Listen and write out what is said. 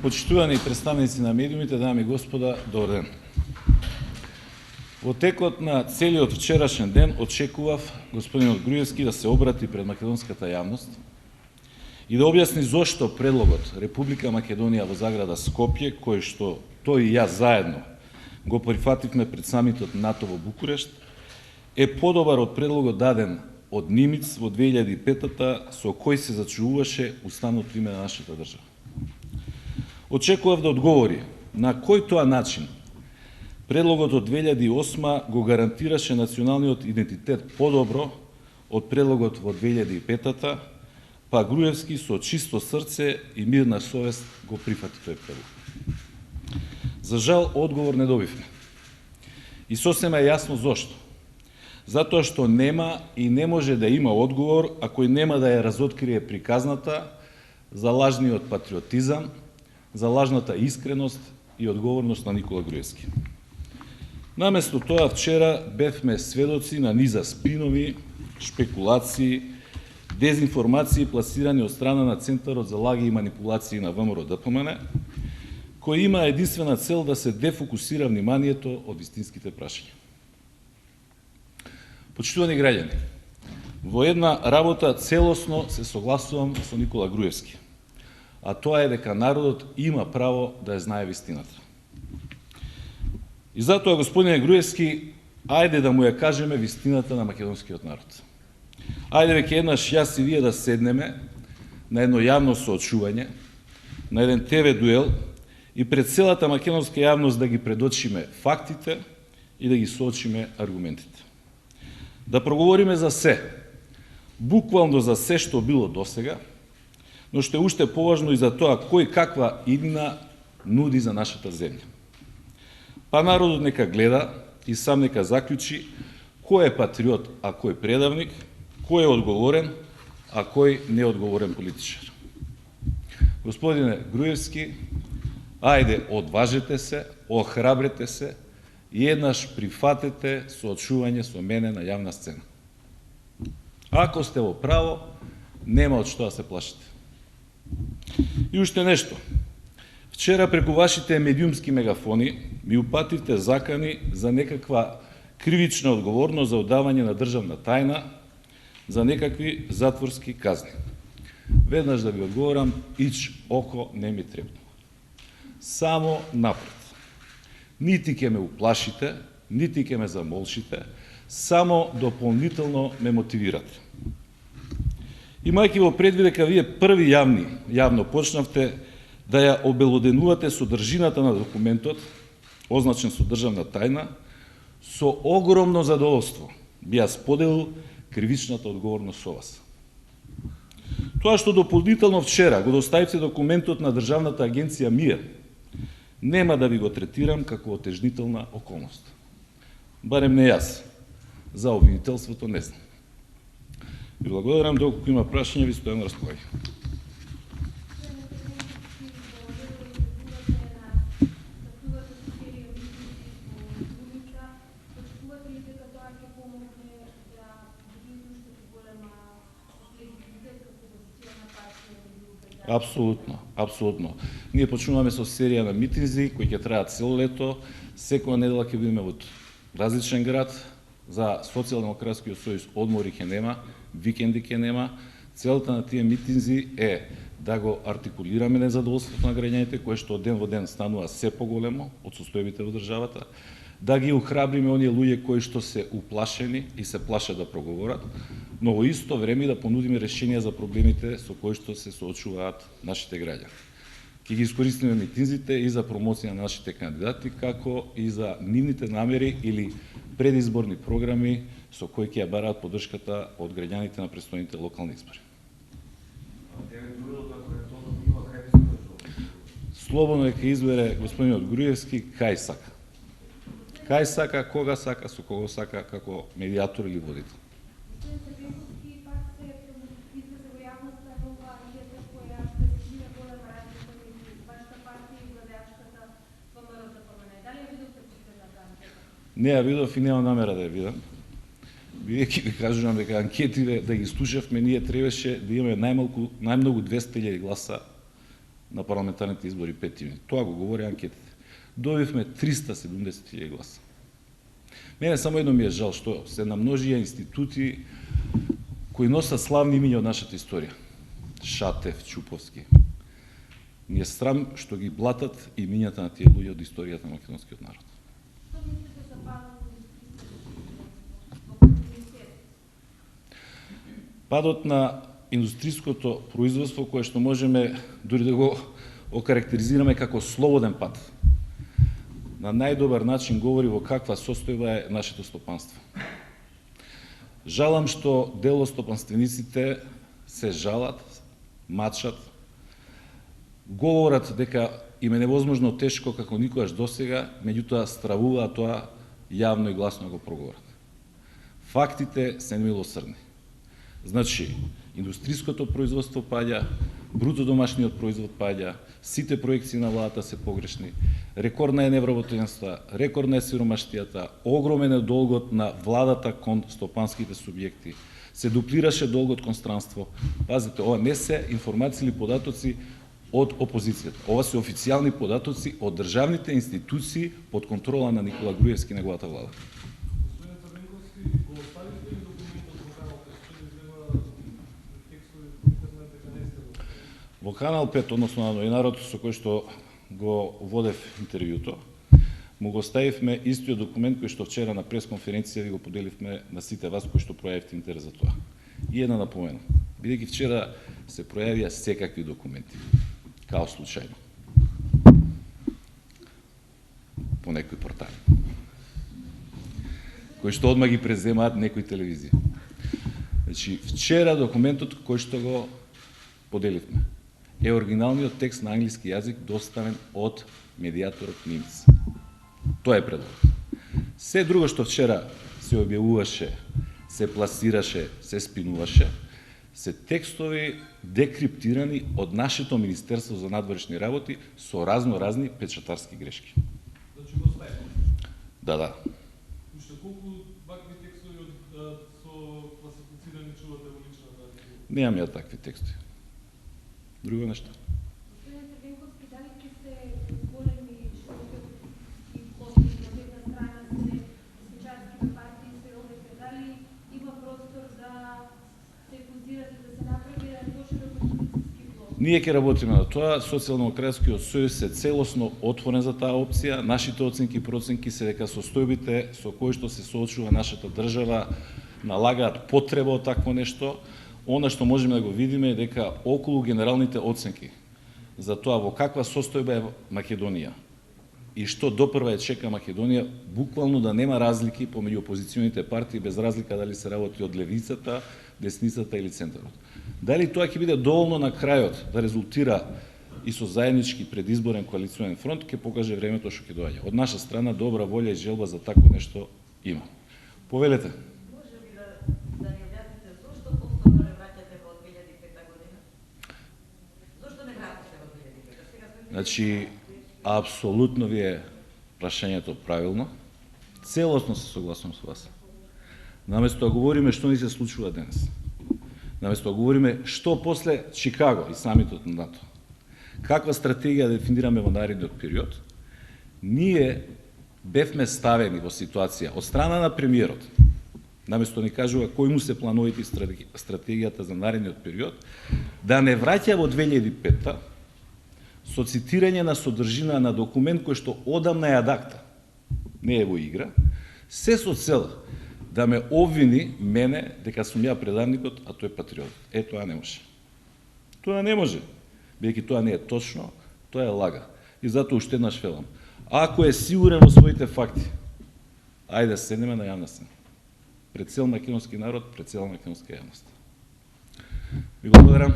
Почитувани представници на медиумите, дами и господа, добар ден. Во текот на целиот вчерашен ден очекував господинот Груевски да се обрати пред македонската јавност и да објасни зошто предлогот Република Македонија во заграда Скопје, кој што тој и јас заедно го прифативме пред самитот НАТО во Букурешт, е подобар од предлогот даден од Нимиц во 2005-та, со кој се зачувуваше уставното име на нашата држава. Очекував да одговори на кој тоа начин предлогот од 2008 го гарантираше националниот идентитет подобро од предлогот во 2005-та, па Груевски со чисто срце и мирна совест го прифати тој предлог. За жал, одговор не добивме. И сосема е јасно зошто. Затоа што нема и не може да има одговор ако и нема да ја разоткрие приказната за лажниот патриотизам, за лажната искреност и одговорност на Никола Груевски. Наместо тоа, вчера бевме сведоци на низа спинови, шпекулации, дезинформации пласирани од страна на Центарот за лаги и манипулации на ВМРО-ДПМН, кој има единствена цел да се дефокусира вниманието од истинските прашања. Почитувани граѓани, во една работа целосно се согласувам со Никола Груевски, а тоа е дека народот има право да ја знае вистината. И затоа, господине Груевски, ајде да му ја кажеме вистината на македонскиот народ. Ајде веќе еднаш јас и вие да седнеме на едно јавно соочување, на еден ТВ дуел и пред целата македонска јавност да ги предочиме фактите и да ги соочиме аргументите. Да проговориме за се, буквално за се што било досега, но што е уште поважно и за тоа кој каква иднина нуди за нашата земја. Па народот нека гледа и сам нека заклучи кој е патриот, а кој предавник, кој е одговорен, а кој неодговорен политичар. Господине Груевски, ајде одважете се, охрабрете се и еднаш прифатете соочување со мене на јавна сцена. Ако сте во право, нема од што да се плашите. И уште нешто. Вчера преку вашите медиумски мегафони ми упативте закани за некаква кривична одговорност за одавање на државна тајна, за некакви затворски казни. Веднаш да ви одговорам, ич око не ми трепнува. Само напред. Нити ќе ме уплашите, нити ќе ме замолчите, само дополнително ме мотивирате. Имајќи во предвид дека вие први јавно почнавте да ја обелоденувате содржината на документот, означен со државна тајна, со огромно задоволство би ја споделил кривичната одговорност со вас. Тоа што дополнително вчера го доставивте документот на Државната агенција МИР, нема да ви го третирам како отежнителна околност. Барем не јас. За обвинителството не знам. Ви благодарам, доколку има прашања, ви стојам на располагање. Апсолутно, апсолутно. Ние почнуваме со серија на митинзи кои ќе траат цело лето. Секоја недела ќе бидеме во различен град. За Социјалдемократскиот сојуз одмори ќе нема, викенди ќе нема. Целта на тие митинзи е да го артикулираме незадоволството на граѓаните, кое што од ден во ден станува се поголемо од состојбите во државата, да ги охрабриме оние луѓе кои што се уплашени и се плашат да проговорат, но во исто време да понудиме решенија за проблемите со кои што се соочуваат нашите граѓани. Ќе ги искористиме митинзите и за промоција на нашите кандидати, како и за нивните намери или предизборни програми со кои ќе ја бараат поддршката од граѓаните на престојните локални избори. Слободно нека избере господинот Груевски кај сака. Кај сака, кога сака, со кого сака, како медијатор или водител. Не ја видов и нема намера да ја видам. Бидејќи ви кажувам дека анкетите да ги слушавме, ние требаше да имаме најмногу 200.000 гласа на парламентарните избори 5 јуни. Тоа го говори анкетите. Добивме 370.000 гласа. Мене само едно ми е жал што се намножија институти кои носат славни имиња од нашата историја. Шатев, Чуповски. Ми е срам што ги блатат имињата на тие луѓе од историјата на македонскиот народ. Падот на индустриското производство, кое што можеме дури да го окарактеризираме како слободен пат, на најдобар начин говори во каква состојба е нашето стопанство. Жалам што дел од стопанствениците се жалат, мачат, говорат дека им е невозможно тешко како никогаш досега, меѓутоа стравуваат тоа јавно и гласно го проговорат. Фактите се немилосрдни. Значи, индустриското производство паѓа, бруто домашниот производ паѓа, сите проекции на владата се погрешни, рекордна е невработеноста, рекордна е сиромаштијата, огромен е долгот на владата кон стопанските субјекти, се дуплираше долгот кон странство. Пазите, ова не се информации или податоци од опозицијата. Ова се официјални податоци од државните институции под контрола на Никола Груевски и неговата влада. Во Канал 5, односно на новинарот со кој што го водев интервјуто, му го ставивме истиот документ кој што вчера на пресконференција ви го поделивме на сите вас кои што пројавивте интерес за тоа. И една напомена. Бидејќи вчера се пројавија секакви документи, као случајно, по некои портали, кои што одма ги преземаат некои телевизии. Значи, вчера документот кој што го поделивме е оригиналниот текст на англиски јазик доставен од медијаторот Нимец. Тоа е предлогот. Се друго што вчера се објавуваше, се пласираше, се спинуваше, се текстови декриптирани од нашето Министерство за надворешни работи со разни печатарски грешки. Значи го стави? Да. Уште колку вакви текстови со класифицирани чувате во личната? Немам ја такви текстови. Друго нешто. Господин Црвенковски, дали ќе се големи широки и постижи на една страна се десничарските партии и се овде, дали има простор да се фузират и да се направи еден поширок опозицијски блок? Ние ќе работиме на тоа. Социјалдемократскиот сојуз е целосно отворен за таа опција. Нашите оценки и проценки се дека состојбите со кои што се соочува нашата држава налагаат потреба од такво нешто. Она што можеме да го видиме е дека околу генералните оценки за тоа во каква состојба е Македонија и што допрва е чека Македонија, буквално да нема разлики помеѓу опозиционите партии, без разлика дали се работи од левицата, десницата или центарот. Дали тоа ќе биде доволно на крајот да резултира и со заеднички предизборен коалиционен фронт, ќе покаже времето што ќе доаѓа. Од наша страна добра волја и желба за такво нешто има. Повелете. Може би да ни објасните зошто повторно не враќате во 2005 година? Зошто не враќате во 2005? Сега сме Значи, апсолутно ви е прашањето правилно. Целосно се согласувам со вас. Наместо да говориме што ни се случува денес, наместо да говориме што после Чикаго и самитот на НАТО, каква стратегија да дефинираме во наредниот период, ние бевме ставени во ситуација од страна на премиерот, наместо да ни кажува кои му се плановите и стратегијата за наредниот период, да не враќа во 2005 со цитирање на содржина на документ кој што одамна е адакта, не е во игра, се со цел да ме обвини мене дека сум ја предавникот, а тој патриот. Тоа не може. Тоа не може, бидејќи тоа не е точно, тоа е лага. И затоа уште еднаш велам. Ако е сигурен во своите факти, ајде седнеме на јавна сцена. Пред цел македонски народ, пред цела македонска јавност. Ви благодарам.